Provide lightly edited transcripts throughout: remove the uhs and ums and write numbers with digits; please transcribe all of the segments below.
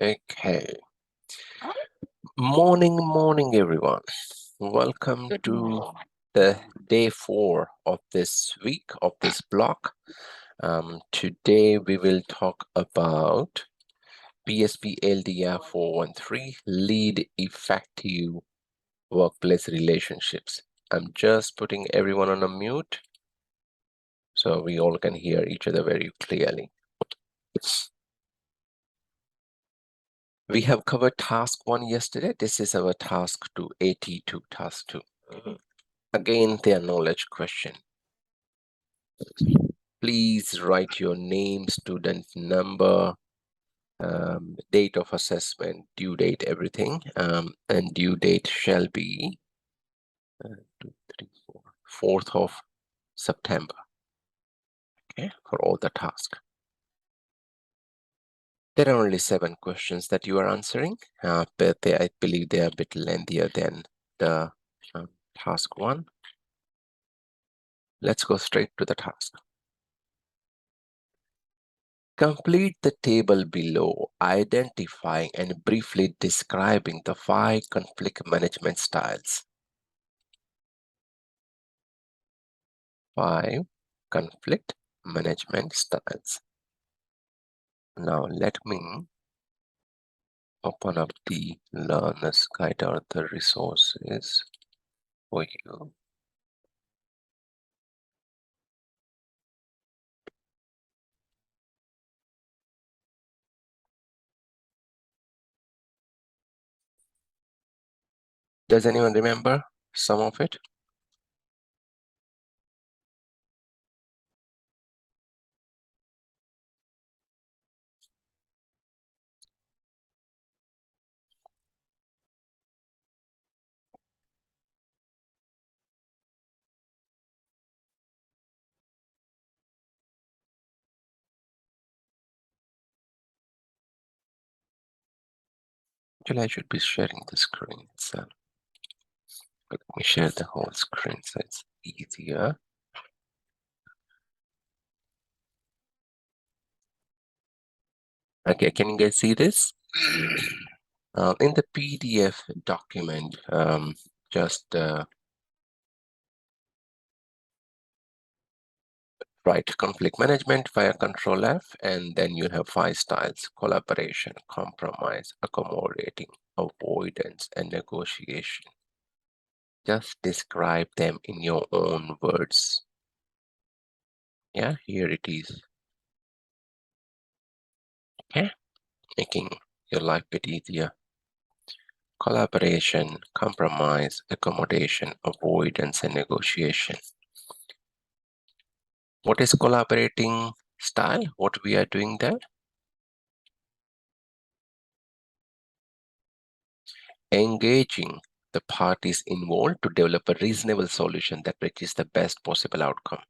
Okay. Morning, everyone. Welcome to the day 4 of this week of this block. Today we will talk about BSBLDR413, lead effective workplace relationships. I'm just putting everyone on a mute so we all can hear each other very clearly. We have covered task 1 yesterday. This is our task 2, AT2, task 2. Again, their knowledge question. Please write your name, student number, date of assessment, due date, everything. And due date shall be 4th of September. Okay, for all the tasks. There are only 7 questions that you are answering, but I believe they are a bit lengthier than the task 1. Let's go straight to the task. Complete the table below, identifying and briefly describing the 5 conflict management styles. 5 conflict management styles. Now let me open up the Learner's Guide or the resources for you. Does anyone remember some of it? Actually, I should be sharing the screen itself. Let me share the whole screen so it's easier. Okay, can you guys see this? In the PDF document, just write conflict management via Control F, and then you have 5 styles: collaboration, compromise, accommodating, avoidance, and negotiation. Just describe them in your own words. Yeah, here it is. Okay, making your life a bit easier. Collaboration, compromise, accommodation, avoidance, and negotiation. What is collaborating style? What we are doing there? Engaging the parties involved to develop a reasonable solution that reaches the best possible outcome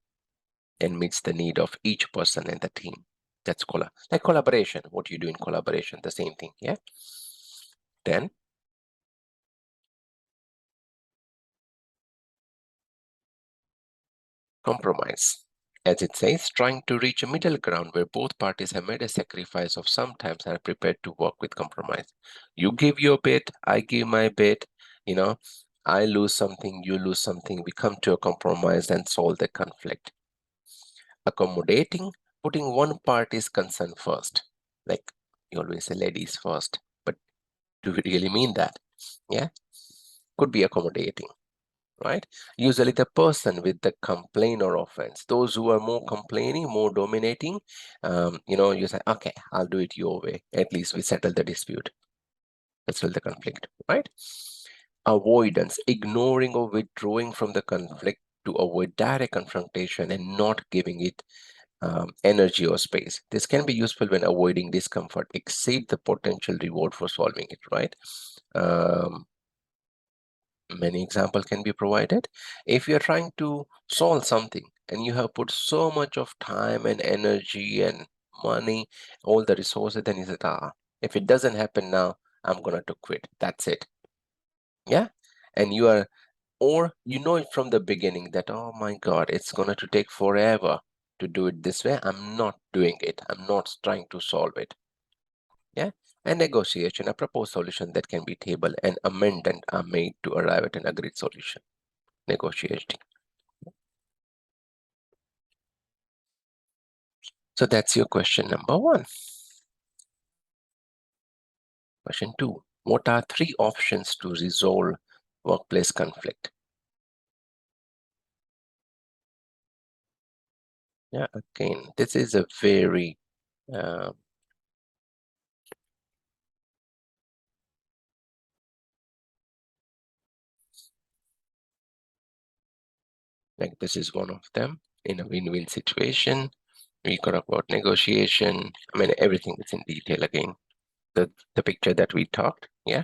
and meets the need of each person in the team. That's like collaboration. What you do in collaboration, the same thing, yeah? Then compromise. As it says, trying to reach a middle ground where both parties have made a sacrifice of sometimes are prepared to work with compromise. You give your bit, I give my bit, you know, I lose something, you lose something, we come to a compromise and solve the conflict. Accommodating, putting one party's concern first. Like you always say ladies first, but do we really mean that? Yeah, could be accommodating. Right? Usually the person with the complaint or offense, those who are more complaining, more dominating, you say, okay, I'll do it your way. At least we settle the dispute. Let's settle the conflict, right? Avoidance, ignoring or withdrawing from the conflict to avoid direct confrontation and not giving it energy or space. This can be useful when avoiding discomfort, exceed the potential reward for solving it, right? Many examples can be provided. If you're trying to solve something and you have put so much of time and energy and money, all the resources, then you say, if it doesn't happen now, I'm gonna to quit. That's it. Yeah. And you are, or you know it from the beginning that, oh my God, it's gonna to take forever to do it this way. I'm not doing it. I'm not trying to solve it. Yeah, and negotiation, a proposed solution that can be tabled and amendments are made to arrive at an agreed solution. Negotiating. So that's your question number 1. Question 2. What are 3 options to resolve workplace conflict? Yeah, again, this is a very like this is one of them. In a win-win situation, we talk about negotiation. I mean, everything is in detail again. The picture that we talked, yeah.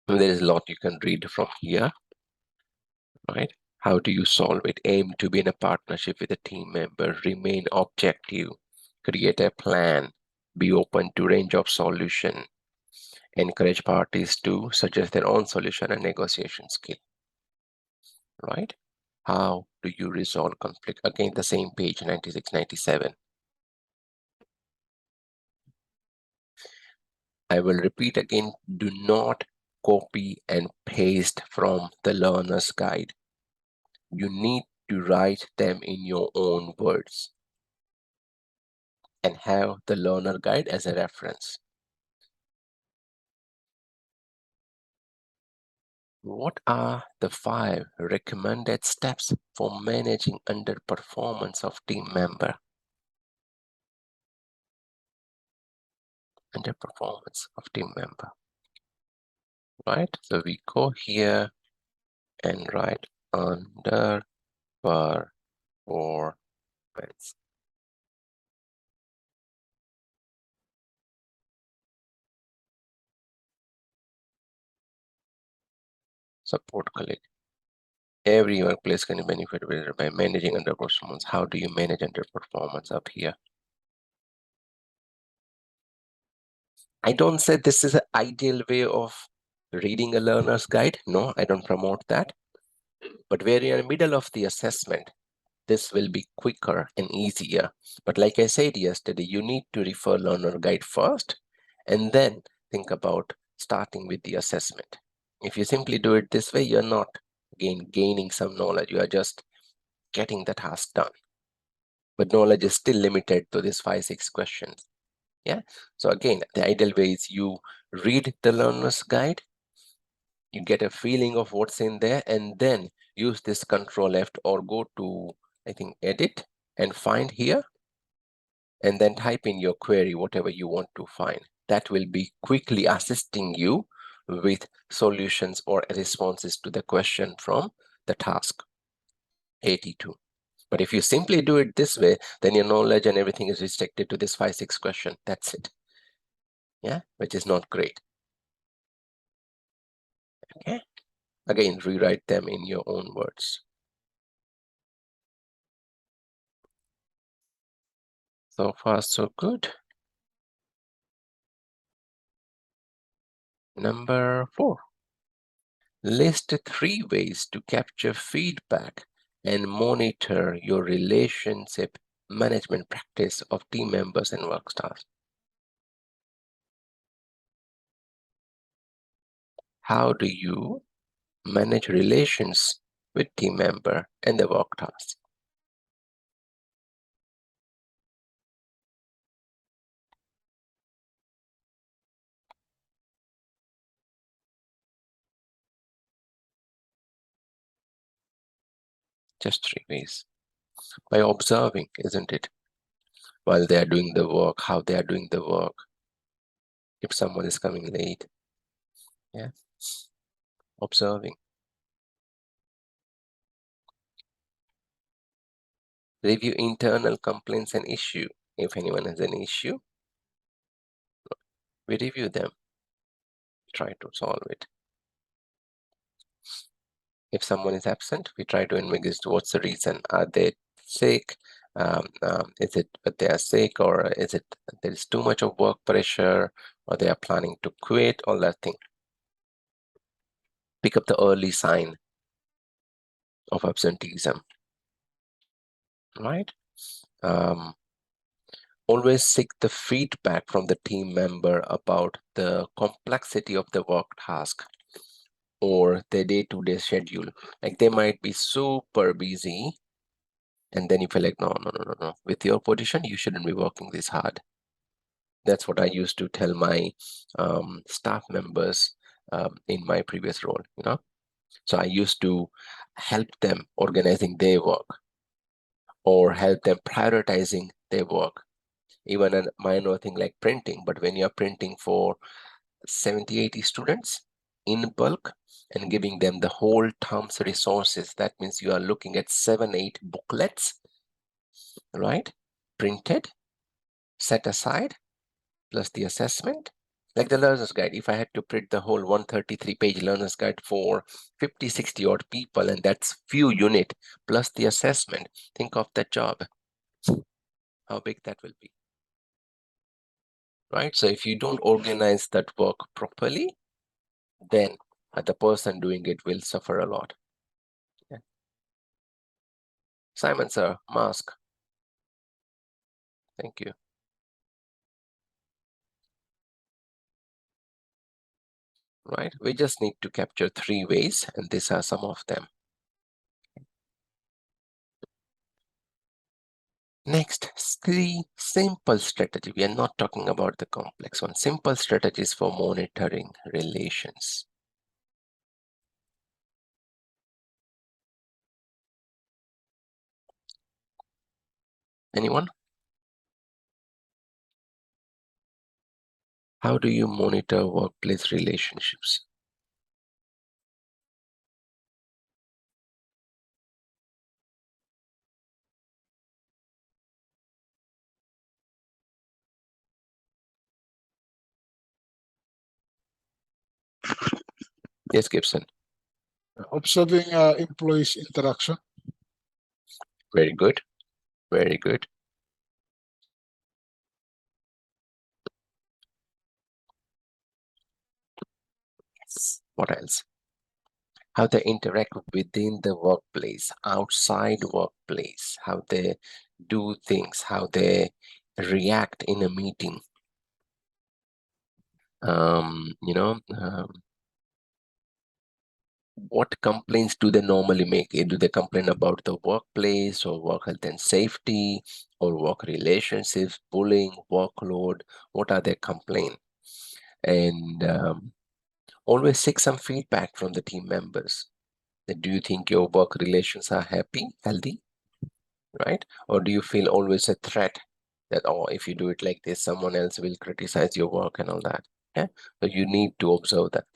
And there is a lot you can read from here, right? How do you solve it? Aim to be in a partnership with a team member, remain objective, create a plan, be open to range of solution, encourage parties to suggest their own solution and negotiation skill, right? How do you resolve conflict? Again, the same page, 96, 97. I will repeat again, do not copy and paste from the learner's guide. You need to write them in your own words and have the learner guide as a reference. What are the 5 recommended steps for managing underperformance of team member? Underperformance of team member, right? So we go here and write underperformance. Support colleague. Every workplace can benefit by managing underperformance. How do you manage underperformance up here? I don't say this is an ideal way of reading a learner's guide. No, I don't promote that. But where you're in the middle of the assessment, this will be quicker and easier. But like I said yesterday, you need to refer learner guide first and then think about starting with the assessment. If you simply do it this way, you're not gaining some knowledge. You are just getting the task done. But knowledge is still limited to these 5-6 questions. Yeah. So again, the ideal way is you read the learner's guide, you get a feeling of what's in there, and then use this Control F or go to, I think, edit and find here, and then type in your query, whatever you want to find. That will be quickly assisting you with solutions or responses to the question from the task AT2. But if you simply do it this way, then your knowledge and everything is restricted to this 5-6 question. That's it. Yeah, which is not great. Okay. Again, rewrite them in your own words. So far, so good. Number 4. List 3 ways to capture feedback and monitor your relationship management practice of team members and work staff. How do you manage relations with team member and the work task? Just 3 ways. By observing, isn't it? While they are doing the work, how they are doing the work. If someone is coming late, yeah, observing. Review internal complaints and issue. If anyone has an issue, we review them, try to solve it. If someone is absent, we try to investigate what's the reason. Are they sick? Is it that they are sick, or is it there is too much of work pressure, or they are planning to quit, all that thing. Pick up the early sign of absenteeism, right? Always seek the feedback from the team member about the complexity of the work task or the day-to-day schedule. Like they might be super busy, and then you feel like, no, no, no, no, no. With your position, you shouldn't be working this hard. That's what I used to tell my staff members in my previous role, you know. So I used to help them organizing their work or help them prioritizing their work. Even a minor thing like printing, but when you're printing for 70, 80 students in bulk and giving them the whole term's resources, that means you are looking at 7, 8 booklets, right? Printed, set aside, plus the assessment. Like the learner's guide, if I had to print the whole 133-page learner's guide for 50, 60 odd people, and that's few unit plus the assessment, think of that job, how big that will be, right? So if you don't organize that work properly, then the person doing it will suffer a lot. Yeah. Simon, sir, mask. Thank you. Right, we just need to capture 3 ways, and these are some of them. Next, 3 simple strategies. We are not talking about the complex one. Simple strategies for monitoring relations. Anyone? How do you monitor workplace relationships? Yes, Gibson. Observing employees' interaction. Very good. Very good. Yes. What else? How they interact within the workplace, outside workplace, how they do things, how they react in a meeting. You know, what complaints do they normally make? Do they complain about the workplace or work health and safety or work relationships, bullying, workload? What are their complaints? And always seek some feedback from the team members. Do you think your work relations are happy, healthy, right? Or do you feel always a threat that, oh, if you do it like this, someone else will criticize your work and all that? Yeah. So you need to observe that,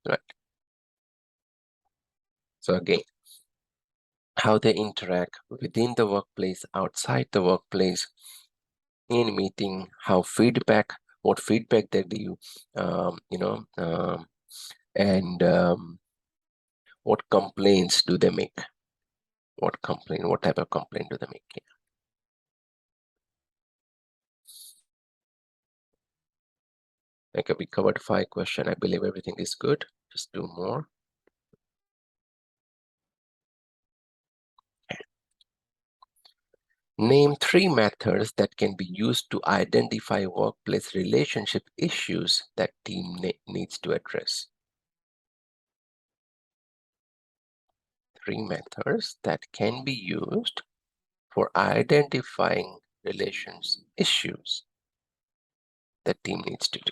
right? So again, how they interact within the workplace, outside the workplace, in meeting, how feedback, what feedback they do, and what complaints do they make? What type of complaint do they make? Yeah. Okay, we covered 5 questions. I believe everything is good. Just 2 more. Name 3 methods that can be used to identify workplace relationship issues that team needs to address. 3 methods that can be used for identifying relations issues that team needs to do.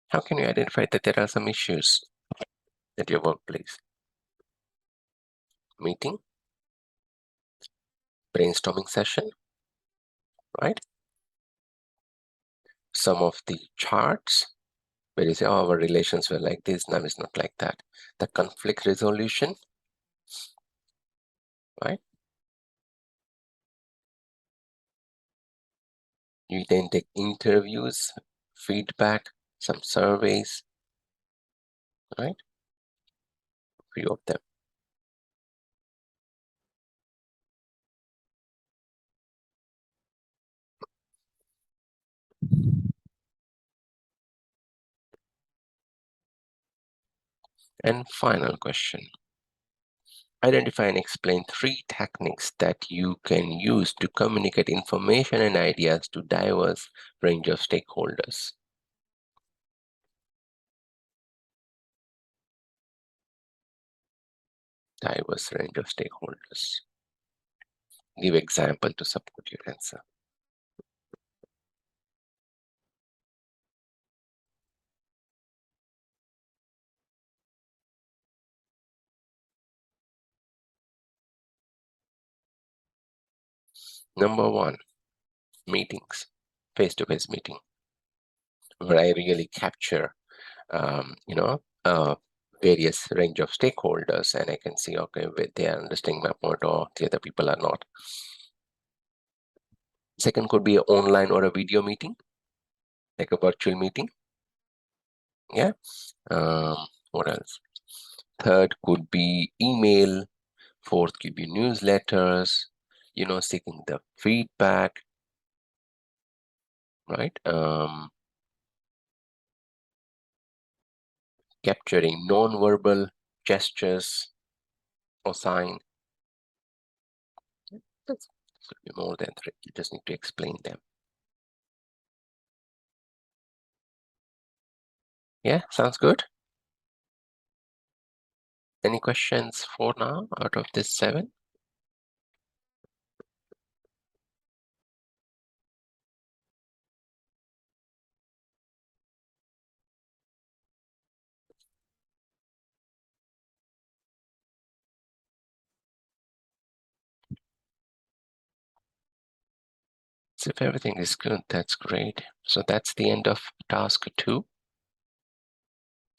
How can you identify that there are some issues at your workplace? Meeting, brainstorming session, right? Some of the charts where you say, oh, our relations were like this, now it's not like that. The conflict resolution, right? You then take interviews, feedback, some surveys, right? Few of them. And final question. Identify and explain 3 techniques that you can use to communicate information and ideas to diverse range of stakeholders. Diverse range of stakeholders. Give example to support your answer. Number 1, meetings, face-to-face meeting, where I really capture, various range of stakeholders, and I can see, okay, they are understanding my point or the other people are not. Second could be an online or a video meeting, like a virtual meeting. Yeah. What else? Third could be email. Fourth could be newsletters, seeking the feedback, right? Capturing non-verbal gestures or sign. That's could be more than 3. You just need to explain them. Yeah, sounds good. Any questions for now out of this 7? So if everything is good, that's great. So that's the end of task 2.